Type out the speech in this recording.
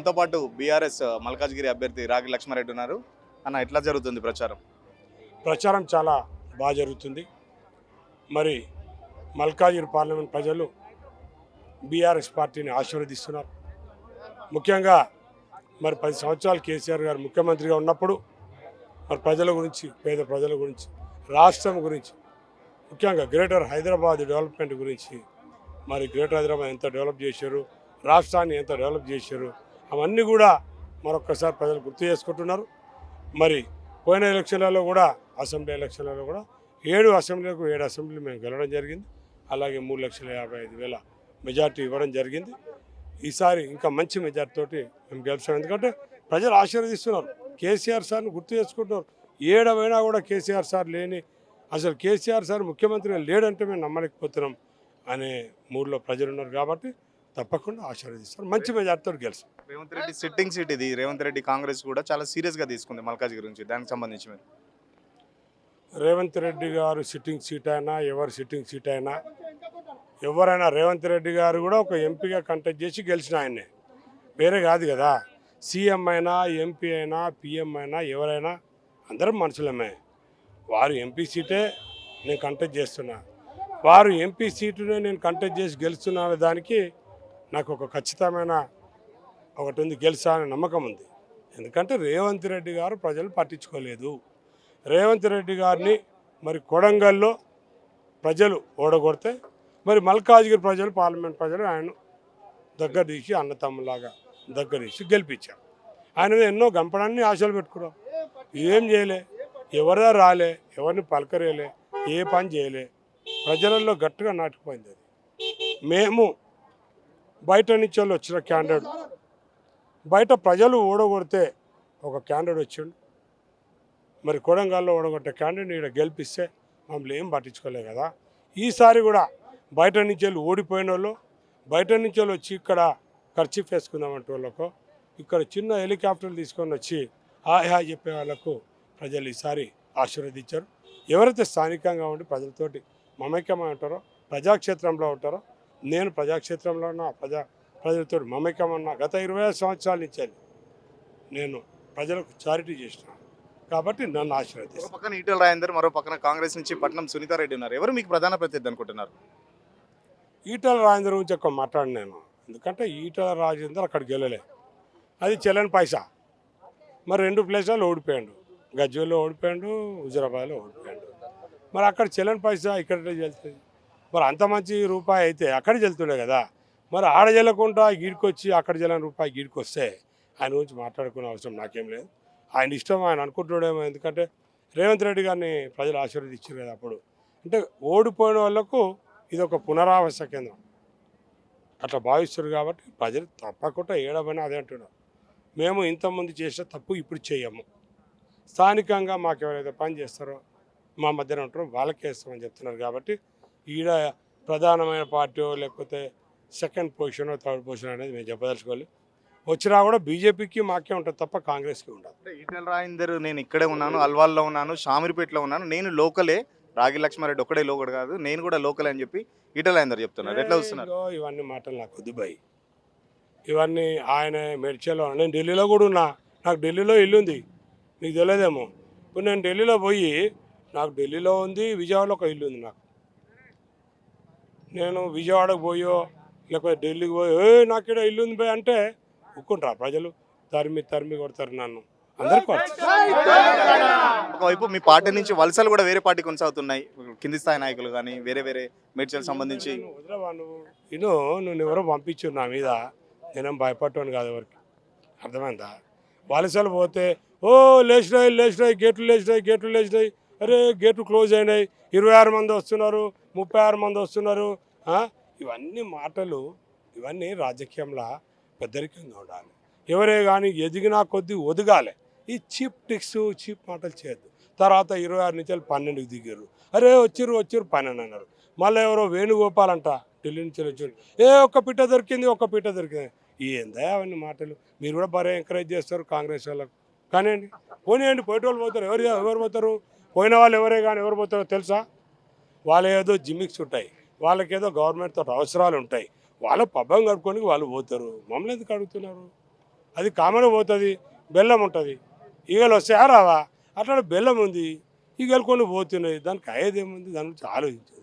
మనతో పాటు బీఆర్ఎస్ మల్కాజ్గిరి అభ్యర్థి రాగి లక్ష్మారెడ్డి ఉన్నారు. అన్న ఎట్లా జరుగుతుంది ప్రచారం? ప్రచారం చాలా బాగా జరుగుతుంది. మరి మల్కాజ్గిరి పార్లమెంట్ ప్రజలు బీఆర్ఎస్ పార్టీని ఆశీర్వదిస్తున్నారు. ముఖ్యంగా మరి 10 సంవత్సరాలు కేసీఆర్ గారు ముఖ్యమంత్రిగా ఉన్నప్పుడు మరి ప్రజల గురించి, పేద ప్రజల గురించి, రాష్ట్రం గురించి, ముఖ్యంగా గ్రేటర్ హైదరాబాద్ డెవలప్మెంట్ గురించి, మరి గ్రేటర్ హైదరాబాద్ ఎంత డెవలప్ చేశారు, రాష్ట్రాన్ని ఎంత డెవలప్ చేశారు, అవన్నీ కూడా మరొక్కసారి ప్రజలు గుర్తు చేసుకుంటున్నారు. మరి పోయిన ఎలక్షన్లలో కూడా, అసెంబ్లీ ఎలక్షన్లలో కూడా 7 అసెంబ్లీలకు 7 అసెంబ్లీ మేము గెలవడం జరిగింది. అలాగే 3,55,000 మెజార్టీ ఇవ్వడం జరిగింది. ఈసారి ఇంకా మంచి మెజార్టీతోటి మేము గెలుస్తాం. ఎందుకంటే ప్రజలు ఆశీర్వదిస్తున్నారు, కేసీఆర్ సార్ని గుర్తు చేసుకుంటున్నారు. ఏడవైనా కూడా కేసీఆర్ సార్ లేని, అసలు కేసీఆర్ సార్ ముఖ్యమంత్రిగా లేడంటే మేము నమ్మలేకపోతున్నాం అనే మూడ్లో ప్రజలు ఉన్నారు. కాబట్టి తప్పకుండా ఆశీర్వదిస్తారు, మంచి మెజార్టీతో గెలుస్తాం. రేవంత్ రెడ్డి సిట్టింగ్ సీట్ ఇది. రేవంత్ రెడ్డి కాంగ్రెస్ కూడా చాలా సీరియస్గా తీసుకుంది మల్కాజ్గిరి గురించి. దానికి సంబంధించి మీరు రేవంత్ రెడ్డి గారు సిట్టింగ్ సీట్ అయినా, ఎవరు సిట్టింగ్ సీట్ అయినా, ఎవరైనా రేవంత్ రెడ్డి గారు కూడా ఒక ఎంపీగా కంటెస్ట్ చేసి గెలిచిన ఆయన్నే, వేరే కాదు కదా. సీఎం అయినా, ఎంపీ అయినా, పిఎం అయినా, ఎవరైనా అందరం మనుషులమే. వారు ఎంపీ సీటే నేను కంటెస్ట్ చేస్తున్నా, వారు ఎంపీ సీటునే నేను కంటెస్ట్ చేసి గెలుస్తున్నా అనే దానికి నాకు ఒక ఖచ్చితమైన ఒకటి ఉంది, గెలుసా అనే నమ్మకం ఉంది. ఎందుకంటే రేవంత్ రెడ్డి గారు ప్రజలు పట్టించుకోలేదు. రేవంత్ రెడ్డి గారిని మరి కొడంగల్లో ప్రజలు ఓడగొడితే, మరి మల్కాజ్గిరి ప్రజలు, పార్లమెంట్ ప్రజలు ఆయన దగ్గర తీసి అన్నతమ్ములాగా దగ్గర తీసి గెలిపించారు. ఆయన మీద ఎన్నో గంపడాన్ని ఆశలు పెట్టుకున్నాం, ఏం చేయలే, ఎవరా రాలే, ఎవరిని పలకరేలే, ఏ పని చేయలే. ప్రజలలో గట్టిగా నాటుకుపోయింది అది. మేము బయట నుంచి వాళ్ళు వచ్చిన క్యాండిడేట్, బయట ప్రజలు ఓడగొడితే ఒక క్యాండిడేట్ వచ్చిండు, మరి కొడంగల్లో ఓడగొట్టే క్యాండిడేట్ ఇక్కడ గెలిపిస్తే మమ్మల్ని ఏం పట్టించుకోలే కదా. ఈసారి కూడా బయట నుంచి వెళ్ళి ఓడిపోయిన వాళ్ళు, బయట నుంచి వాళ్ళు వచ్చి ఇక్కడ ఖర్చీఫ్ వేసుకుందామంటే వాళ్ళకు, ఇక్కడ చిన్న హెలికాప్టర్లు తీసుకొని వచ్చి హాయ్ హాయ్ చెప్పే వాళ్ళకు ప్రజలు ఈసారి ఆశీర్వదించారు. ఎవరైతే స్థానికంగా ఉండి ప్రజలతోటి మమైక్యమై ఉంటారో, ప్రజాక్షేత్రంలో ఉంటారో, నేను ప్రజాక్షేత్రంలో ఉన్న ప్రజలతో మమైక్యమన్నా గత 25 సంవత్సరాల నుంచి నేను ప్రజలకు చారిటీ చేసిన, కాబట్టి నన్ను ఆశీర్వదిస్తాను. పక్కన ఈటెల రాజేందర్, మరో పక్కన కాంగ్రెస్ నుంచి పట్నం సునీతారెడ్డి ఉన్నారు. ఎవరు మీకు ప్రధాన ప్రత్యర్థి అనుకుంటున్నారు? ఈటెల రాజేందర్ గురించి ఎక్కువ మాట్లాడి నేను, ఎందుకంటే ఈటెల రాజేందర్ అక్కడ గెలలే, అది చెల్లని పైసా. మరి 2 ప్లేస్లలో ఓడిపోయాడు, గజ్వేల్లో ఓడిపోయాడు, హుజురాబాద్లో ఓడిపోయాడు. మరి అక్కడ చెల్లని పైసా ఇక్కడ చెల్లుతుంది. మరి అంత మంచి రూపాయి అయితే అక్కడ చెల్తుండే కదా. మరి ఆడ చెల్లకుండా గీడికొచ్చి అక్కడ చెల్లని రూపాయి గీడికి వస్తే ఆయన గురించి మాట్లాడుకునే అవసరం నాకేం లేదు. ఆయన ఇష్టం, ఆయన అనుకుంటున్నాడేమో. ఎందుకంటే రేవంత్ రెడ్డి గారిని ప్రజలు ఆశీర్వదించారు కదా. అప్పుడు అంటే ఓడిపోయిన వాళ్ళకు ఇది ఒక పునరావాస కేంద్రం అట్లా భావిస్తారు. కాబట్టి ప్రజలు తప్పకుండా ఏడవని అదే అంటున్నారు. మేము ఇంతకుముందు చేసిన తప్పు ఇప్పుడు చేయము, స్థానికంగా మాకు ఎవరైతే పని చేస్తారో మా మధ్యన ఉంటారో వాళ్ళకే ఇస్తామని చెప్తున్నారు. కాబట్టి ఈడ ప్రధానమైన పార్టీ లేకపోతే సెకండ్ పొజిషన్, థర్డ్ పొజిషన్ అనేది మేము చెప్పదలుచుకోవాలి. వచ్చినా కూడా బీజేపీకి మాకే ఉంటుంది తప్ప కాంగ్రెస్కి ఉండదు. ఈటెల రాజేందర్ నేను ఇక్కడే ఉన్నాను, అల్వాల్లో ఉన్నాను, షామీర్పేటలో ఉన్నాను, నేను లోకలే, రాగి లక్ష్మారెడ్డి ఒక్కడే లోకల్ కాదు, నేను కూడా లోకల్ అని చెప్పి ఈటెల రాజేందర్ చెప్తున్నారు. ఎట్లా వస్తున్నారు? ఇవన్నీ మాటలు నాకు వద్దు భయ్. ఇవన్నీ ఆయన మెడ్చల్లో, నేను ఢిల్లీలో కూడా ఉన్నా, నాకు ఢిల్లీలో ఇల్లు ఉంది, నీకు తెలియదేమో. ఇప్పుడు నేను ఢిల్లీలో పోయి, నాకు ఢిల్లీలో ఉంది, విజయవాడలో ఒక ఇల్లు ఉంది నాకు. నేను విజయవాడకు పోయో లేకపోతే ఢిల్లీకి పోయో నాకు ఇక్కడ ఇల్లు ఉంది పోయి అంటే ఒప్పుకుంటారా ప్రజలు? తరిమి కొడతారు నన్ను, అందరికీ. ఒకవైపు మీ పార్టీ నుంచి వలసలు కూడా వేరే పార్టీ కొనసాగుతున్నాయి, కింది స్థాయి నాయకులు కానీ వేరే వేరే మేడ్చల్ సంబంధించి. నువ్వు ఎవరో పంపించు నా మీద, నేనేం భయపడ్డాను కాదు ఎవరికి, అర్థమైందా? వలసలు పోతే ఓ లేచినాయి గేట్లు లేచినాయి, అరే గేట్లు క్లోజ్ అయినాయి, 26 మంది వస్తున్నారు, 36 మంది వస్తున్నారు. ఇవన్నీ మాటలు, ఇవన్నీ రాజకీయంలో పెద్దరికంగా ఉండాలి. ఎవరే కానీ ఎదిగినా కొద్దీ ఒదగాలి. ఈ చీప్ ట్రిక్స్, చీప్ మాటలు చేయొద్దు. తర్వాత 26 నుంచి 12కి దిగారు, అరే వచ్చిర్రు 12 అన్నారు. మళ్ళీ ఎవరో వేణుగోపాల్ అంట ఢిల్లీ నుంచి వచ్చారు, ఒక్క పీట దొరికింది. ఏందా అవన్నీ మాటలు? మీరు కూడా బాగా ఎంకరేజ్ చేస్తారు కాంగ్రెస్ వాళ్ళకు. కానివ్వండి, పోనీయండి, పోయేటోళ్ళు పోతారు. ఎవరు పోతారు? పోయిన వాళ్ళు ఎవరే కానీ ఎవరు పోతారో తెలుసా? వాళ్ళు ఏదో జిమ్మిక్స్ ఉంటాయి, వాళ్ళకేదో గవర్నమెంట్తో అవసరాలు ఉంటాయి, వాళ్ళ పబ్బం గడుపుకొని వాళ్ళు పోతారు. మమ్మల్ని ఎందుకు అడుగుతున్నారు? అది కామన్ పోతుంది, బెల్లం ఉంటుంది. ఈగలు వస్తాయా రావా? అట్లా బెల్లం ఉంది, ఈగలు కొన్ని పోతున్నాయి, దానికి అయ్యేది ఏముంది, దాని గురించి ఆలోచించదు.